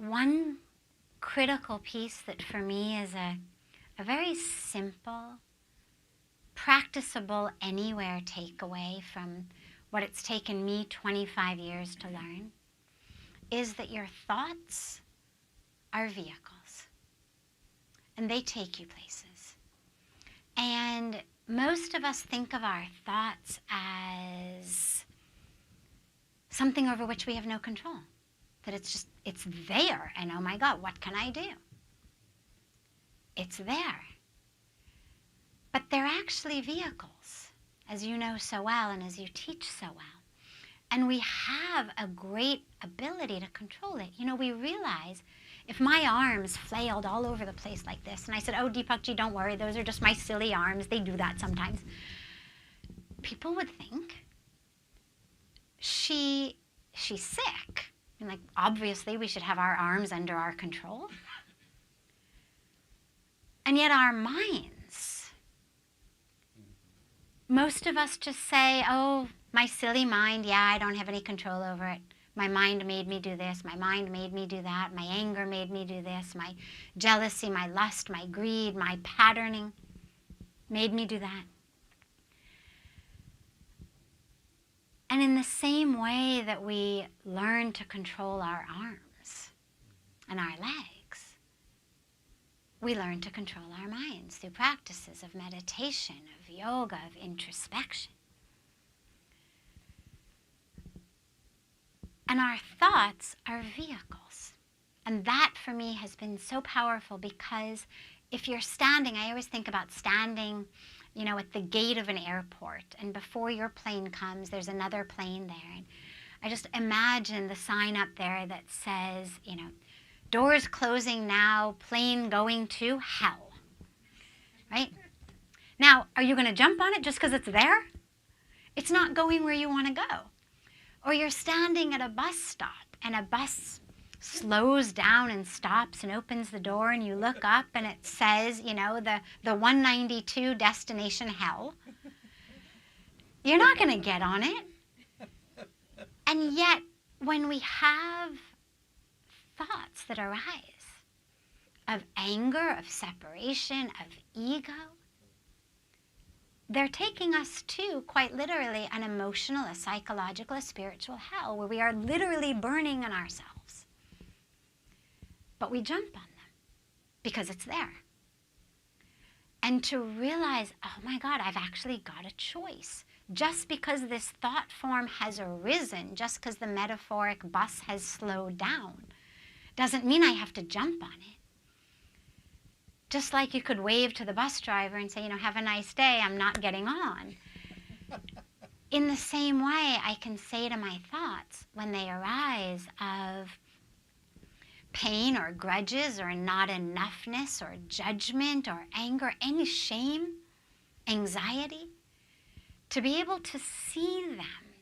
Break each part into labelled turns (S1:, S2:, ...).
S1: one critical piece that for me is a very simple, practicable anywhere takeaway from what it's taken me 25 years to learn is that your thoughts are vehicles and they take you places. And most of us think of our thoughts as something over which we have no control. That it's there, and oh my God, what can I do? It's there. But they're actually vehicles, as you know so well and as you teach so well. And we have a great ability to control it. You know, we realize if my arms flailed all over the place like this, and I said, oh, Deepakji, don't worry, those are just my silly arms. They do that sometimes. People would think she's sick. And like, obviously, we should have our arms under our control. And yet our minds, most of us just say, oh, my silly mind, yeah, I don't have any control over it. My mind made me do this. My mind made me do that. My anger made me do this. My jealousy, my lust, my greed, my patterning made me do that. And in the same way that we learn to control our arms and our legs, we learn to control our minds through practices of meditation, of yoga, of introspection. And our thoughts are vehicles. And that for me has been so powerful because if you're standing, I always think about standing, you know, at the gate of an airport, and before your plane comes, there's another plane there. And I just imagine the sign up there that says, you know, doors closing now, plane going to hell, right? Now, are you going to jump on it just because it's there? It's not going where you want to go. Or you're standing at a bus stop, and a bus slows down and stops and opens the door, and you look up and it says, you know, the 192 destination hell. You're not going to get on it. And yet, when we have thoughts that arise of anger, of separation, of ego, they're taking us to, quite literally, an emotional, a psychological, a spiritual hell where we are literally burning in ourselves. But we jump on them because it's there. And to realize, oh my God, I've actually got a choice. Just because this thought form has arisen, just because the metaphoric bus has slowed down, doesn't mean I have to jump on it. Just like you could wave to the bus driver and say, you know, have a nice day, I'm not getting on. In the same way, I can say to my thoughts when they arise of pain or grudges or not enoughness or judgment or anger, any shame, anxiety, to be able to see them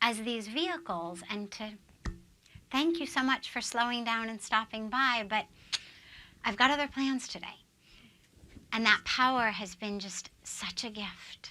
S1: as these vehicles and to thank you so much for slowing down and stopping by, but I've got other plans today. And that power has been just such a gift.